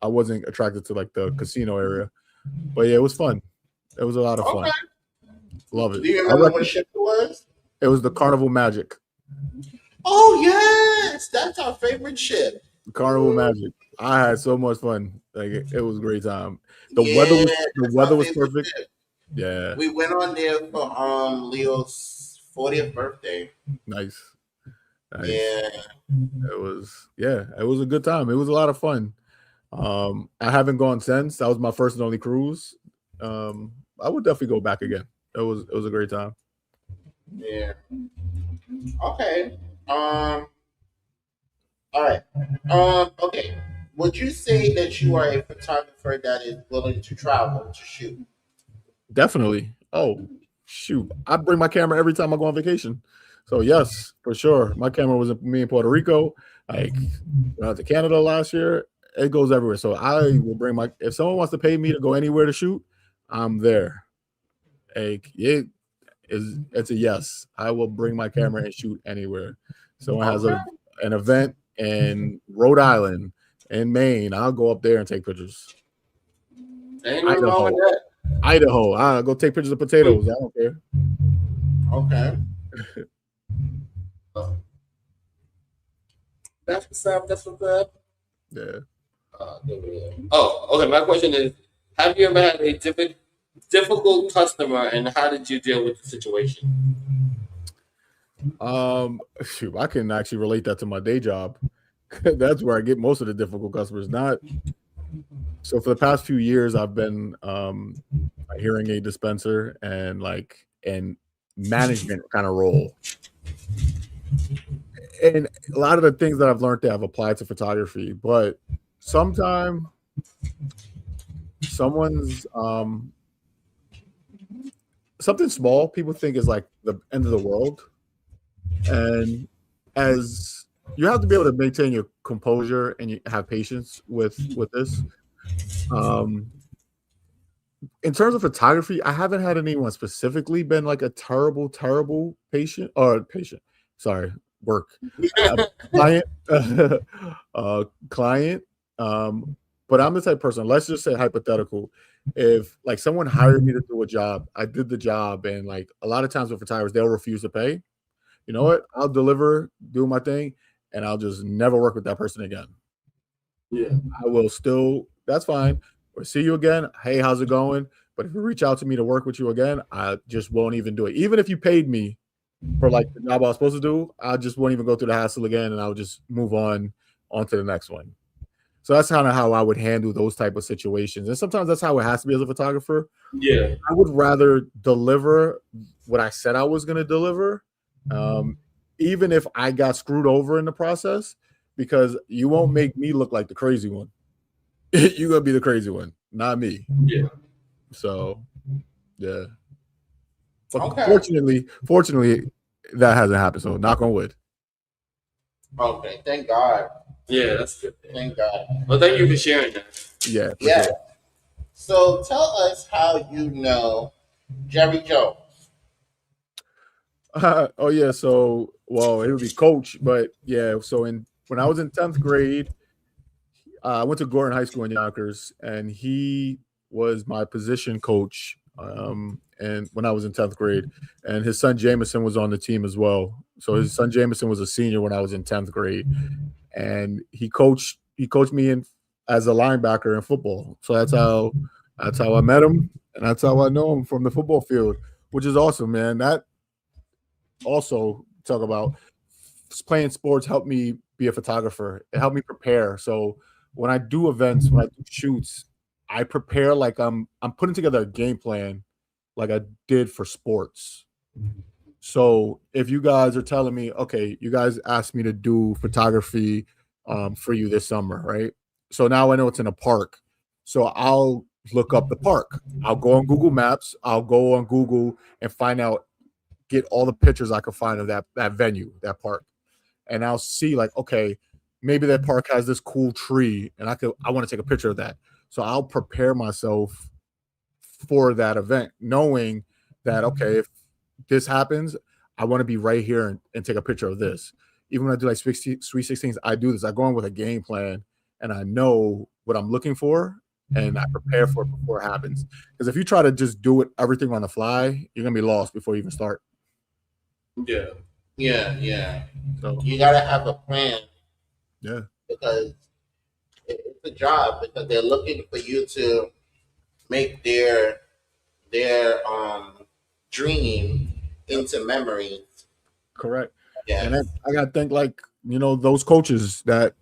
I wasn't attracted to like the casino area. But yeah, it was fun. It was a lot of yeah. Okay. fun. Love it. Do you I remember what reckon ship it was? it was the Carnival Magic. Oh yes, that's our favorite ship. Carnival Magic. I had so much fun. Like it was a great time. Yeah, The that's weather our was favorite perfect. ship. Yeah, We went on there for Leo's 40th birthday. nice, nice. Yeah. It was a good time. It was a lot of fun. I haven't gone since. That was my first and only cruise. I would definitely go back again. It was a great time. Yeah. Okay. All right. Okay. Would you say that you are a photographer that is willing to travel to shoot? Definitely. Oh, shoot. I bring my camera every time I go on vacation. So yes, for sure. My camera was in me in Puerto Rico. Like when I went to Canada last year, it goes everywhere. So I will bring my if someone wants to pay me to go anywhere to shoot, I'm there. Like it's a yes. I will bring my camera and shoot anywhere. Someone has Okay. an event in Rhode Island, in Maine, I'll go up there and take pictures. Ain't nothing wrong with Idaho, that. Idaho, I'll go take pictures of potatoes. I don't care. Okay. That's what's up. That's what's up. Yeah. Oh, okay. My question is: have you ever had a difficult customer, and how did you deal with the situation? Shoot, I can actually relate that to my day job. That's where I get most of the difficult customers. Not so for the past few years, I've been a hearing aid dispenser and management kind of role. And a lot of the things that I've learned that I've applied to photography, but sometimes someone's something small people think is like the end of the world. And as you have to be able to maintain your composure and you have patience with this. Um, in terms of photography, I haven't had anyone specifically been like a terrible, terrible patient. Sorry, work client, client. But I'm the type of person. Let's just say hypothetical. If like someone hired me to do a job, I did the job, and like a lot of times with photographers, they'll refuse to pay. You know what? I'll deliver, do my thing, and I'll just never work with that person again. Yeah. I will still, that's fine. We'll see you again. Hey, how's it going? But if you reach out to me to work with you again, I just won't even do it. Even if you paid me for like the job I was supposed to do, I just won't even go through the hassle again and I'll just move on to the next one. So that's kind of how I would handle those type of situations. And sometimes that's how it has to be as a photographer. Yeah. I would rather deliver what I said I was going to deliver, um, even if I got screwed over in the process, because you won't make me look like the crazy one. You're gonna be the crazy one, not me. Yeah. So, yeah. But Okay. fortunately, that hasn't happened. So, knock on wood. Okay. Thank God. Yeah, that's good. Thank God. Well, thank you for sharing that. Yeah, for Yeah. sure. So tell us how you know Jerry Jones. Oh yeah. So, well, it would be coach, but yeah. So in when I was in 10th grade, I went to Gordon High School in Yonkers, and he was my position coach. And when I was in 10th grade, and his son Jameson was on the team as well. So his son Jameson was a senior when I was in 10th grade, and he coached me in as a linebacker in football. So that's how I met him, and that's how I know him from the football field, which is awesome, man. That also talk about playing sports helped me be a photographer. It helped me prepare. So when I do events, when I do shoots, I prepare like I'm putting together a game plan like I did for sports. So if you guys are telling me, okay, you guys asked me to do photography for you this summer, right? So now I know it's in a park. So I'll look up the park. I'll go on Google Maps. I'll go on Google and find out, get all the pictures I can find of that venue, that park, and I'll see like, okay, maybe that park has this cool tree, and I want to take a picture of that. So I'll prepare myself for that event, knowing that okay, if this happens, I want to be right here and take a picture of this. Even when I do like Sweet 16s, I do this. I go in with a game plan, and I know what I'm looking for, and I prepare for it before it happens. Because if you try to just do it everything on the fly, you're gonna be lost before you even start. Yeah. Yeah. So You gotta have a plan yeah, because it's a job because they're looking for you to make their dream into memories. correct. And Yes. I gotta think like those coaches that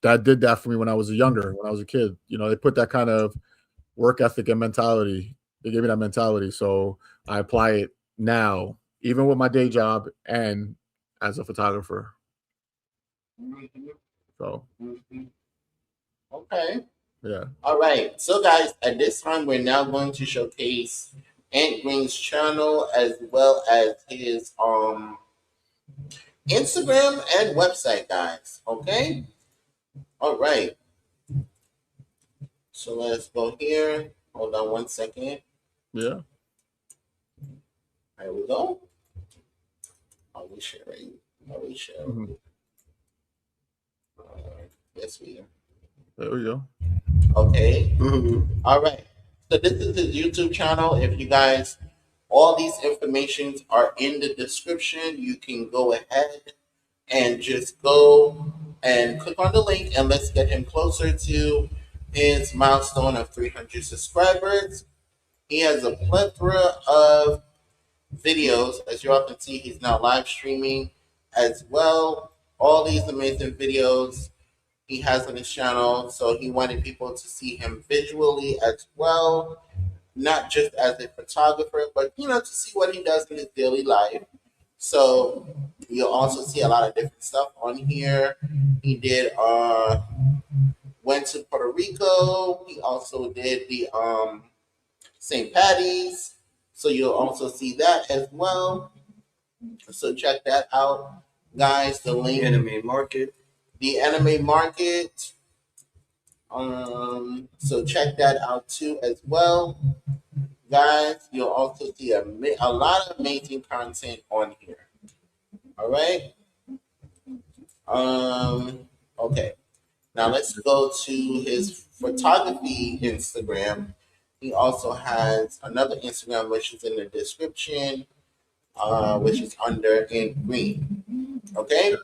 did that for me when I was younger, when I was a kid. They put that kind of work ethic and mentality. They gave me that mentality, so I apply it now, even with my day job and as a photographer. Mhm, So mhm. Okay. yeah, All right. So, guys, at this time, we're now going to showcase Antgreene's channel as well as his Instagram and website, guys. Okay. All right. So let's go here. Hold on one second. yeah. There we go. Are we sharing? Are we Mhm. sharing? Yes, we are. There we go. Okay. Mm-hmm. All right. So this is his YouTube channel. If you guys, all these informations are in the description. You can go ahead and just go and click on the link and let's get him closer to his milestone of 300 subscribers. He has a plethora of videos. As you all can see, he's now live streaming as well. All these amazing videos he has on his channel. So he wanted people to see him visually as well, not just as a photographer, but to see what he does in his daily life. So you'll also see a lot of different stuff on here. He did went to Puerto Rico. He also did the St. Patty's. So you'll also see that as well. So check that out, guys. The link, Anime market. the anime market. So check that out too as well, guys. You'll also see a lot of amazing content on here. All right. Okay. Now let's go to his photography Instagram. He also has another Instagram which is in the description, which is under in green. Okay.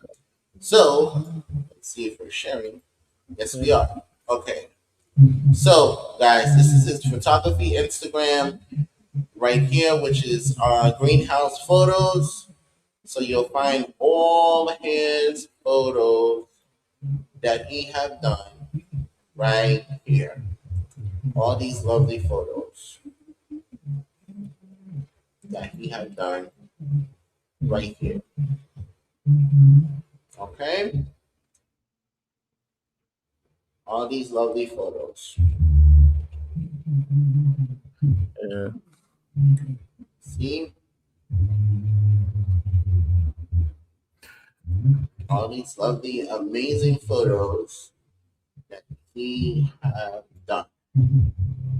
So let's see if we're sharing. Yes, we are. Okay. So guys, this is his photography Instagram right here, which is Greenhouse Photos. So you'll find all his photos that he have done right here. All these lovely photos that he have done right here. Okay? All these lovely photos. Yeah. See? All these lovely, amazing photos that he have done.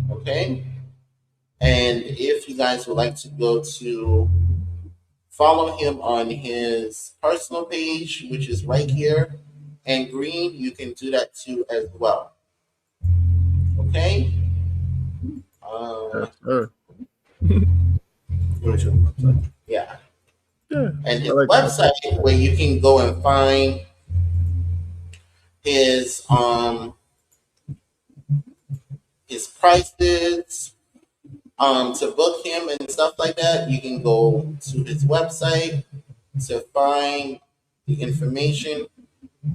Okay? And if you guys would like to go to follow him on his personal page, which is right here, and Green, you can do that too as well. Okay? Yes, sir. Let me show you the website. Yeah. Yeah, and I his like that. website where you can go and find his his prices to book him and stuff like that. You can go to his website to find the information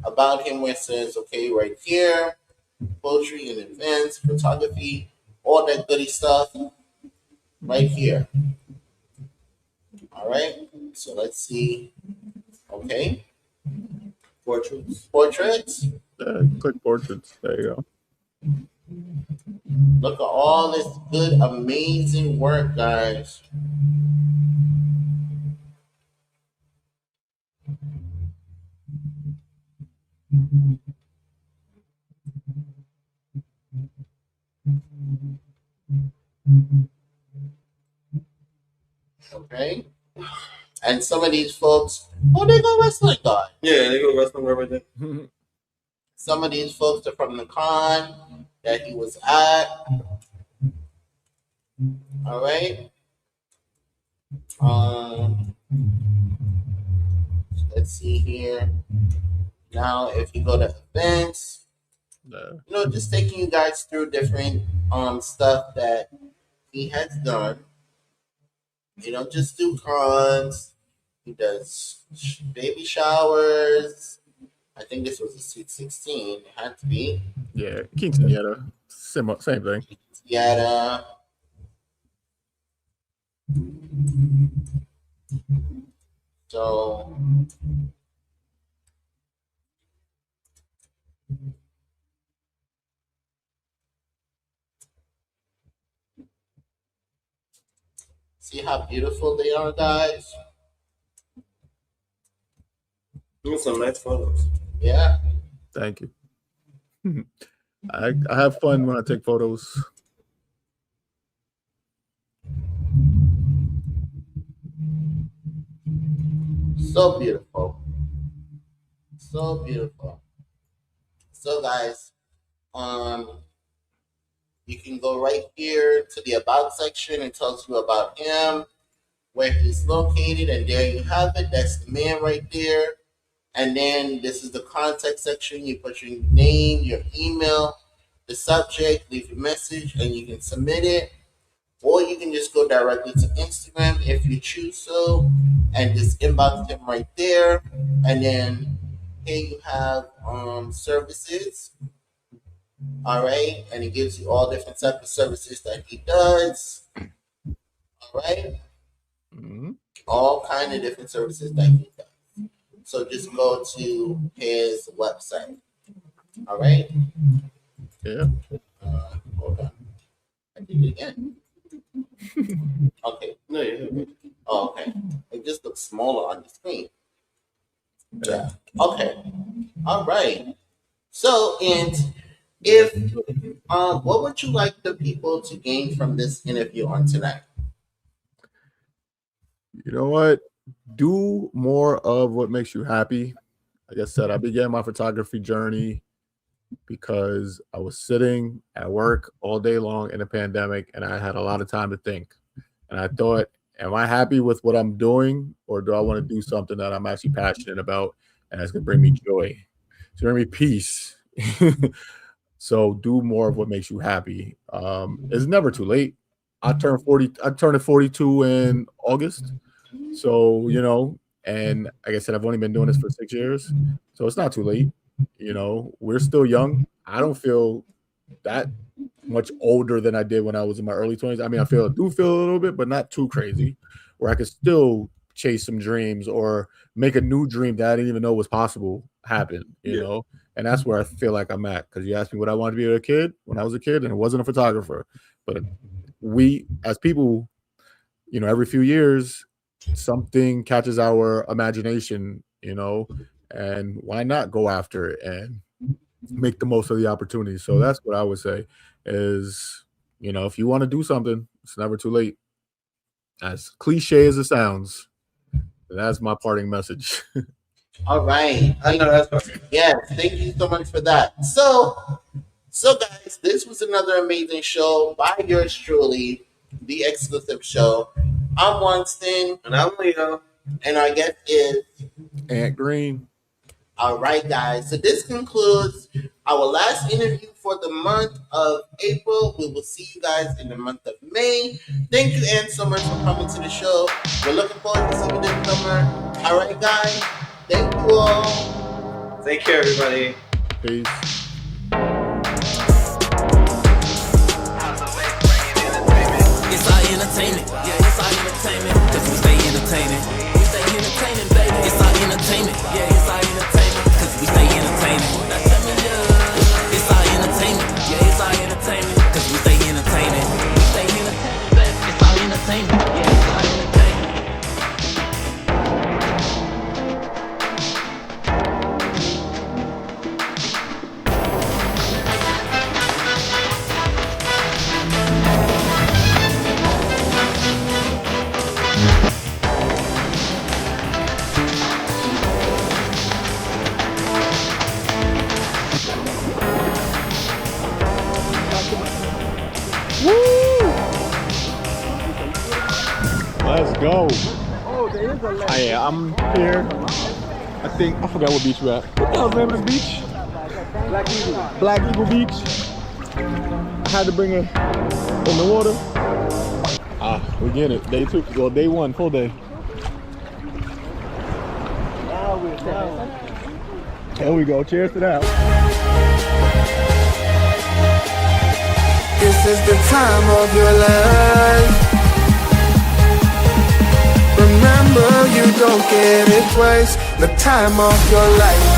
about him where it says, okay, right here, poetry and events, photography, all that goody stuff right here. All right. So let's see. Okay. Portraits. Portraits. Yeah, you click portraits. There you go. Look at all this good, amazing work, guys. Okay. And some of these folks, oh, they go wrestling guy. Yeah, they go wrestling right there. Some of these folks are from the con that he was at. All right. Um, let's see here. Now, if you go to events, Yeah. just taking you guys through different stuff that he has done. Just do cons. He does baby showers. I think this was a Sweet 16. It had to be. Yeah, quinceañera, same thing. Yada. So see how beautiful they are, guys. Doing some nice photos. Yeah. Thank you. I have fun when I take photos. So beautiful. So beautiful. So guys, you can go right here to the about section. It tells you about him, where he's located, and there you have it. That's the man right there. And then this is the contact section. You put your name, your email, the subject, leave a message, and you can submit it. Or you can just go directly to Instagram if you choose so, and just inbox him right there. And then here you have services. All right, and it gives you all different types of services that he does. All right, all kind of different services that he does. So just go to his website. All right. Yeah. Hold on. I did it again. Okay. No, yeah. Oh, okay. It just looks smaller on the screen. Yeah. Okay. All right. So, and if what would you like the people to gain from this interview on tonight? You know what? Do more of what makes you happy. Like I said, I began my photography journey because I was sitting at work all day long in a pandemic and I had a lot of time to think. And I thought, am I happy with what I'm doing, or do I want to do something that I'm actually passionate about and that's going to bring me joy? It's going to bring me peace. So do more of what makes you happy. It's never too late. I turned 40. I turned 42 in August. So, and like I said, I've only been doing this for 6 years. So it's not too late. We're still young. I don't feel that much older than I did when I was in my early 20s. I mean, I do feel a little bit, but not too crazy, where I could still chase some dreams or make a new dream that I didn't even know was possible happen, you know? And that's where I feel like I'm at. Because you asked me what I wanted to be a kid when I was a kid, and it wasn't a photographer. But we, as people, every few years, something catches our imagination, and why not go after it and make the most of the opportunity? So that's what I would say is, if you want to do something, it's never too late. As cliche as it sounds, that's my parting message. All right. I know that's perfect. Yeah, thank you so much for that. So guys, this was another amazing show by yours truly, the Xclusive Show. I'm Winston. And I'm Leo. And our guest is Antgreene. all right, guys. So this concludes our last interview for the month of April. We will see you guys in the month of May. Thank you, Ann, so much for coming to the show. We're looking forward to seeing you this summer. All right, guys. Thank you all. Take care, everybody. Peace. It's our entertainment, yeah, it's our entertainment, cause we stay entertaining. We stay entertaining, baby. It's our entertainment, yeah, it's our entertainment, cause we stay entertaining. Now tell me, it's our entertainment, yeah, it's our entertainment, cause we stay entertaining. We stay entertaining, baby. It's our entertainment, yeah, it's our entertainment. Let's go. Oh, yeah, I'm here. I think I forgot what beach we're at. What the hell's the name of this beach? Black Eagle Beach. I had to bring her in the water. We get it. Day 2. Well, day 1, full day. There we go. Cheers to that. This is the time of your life. Remember, you don't get it twice. The time of your life.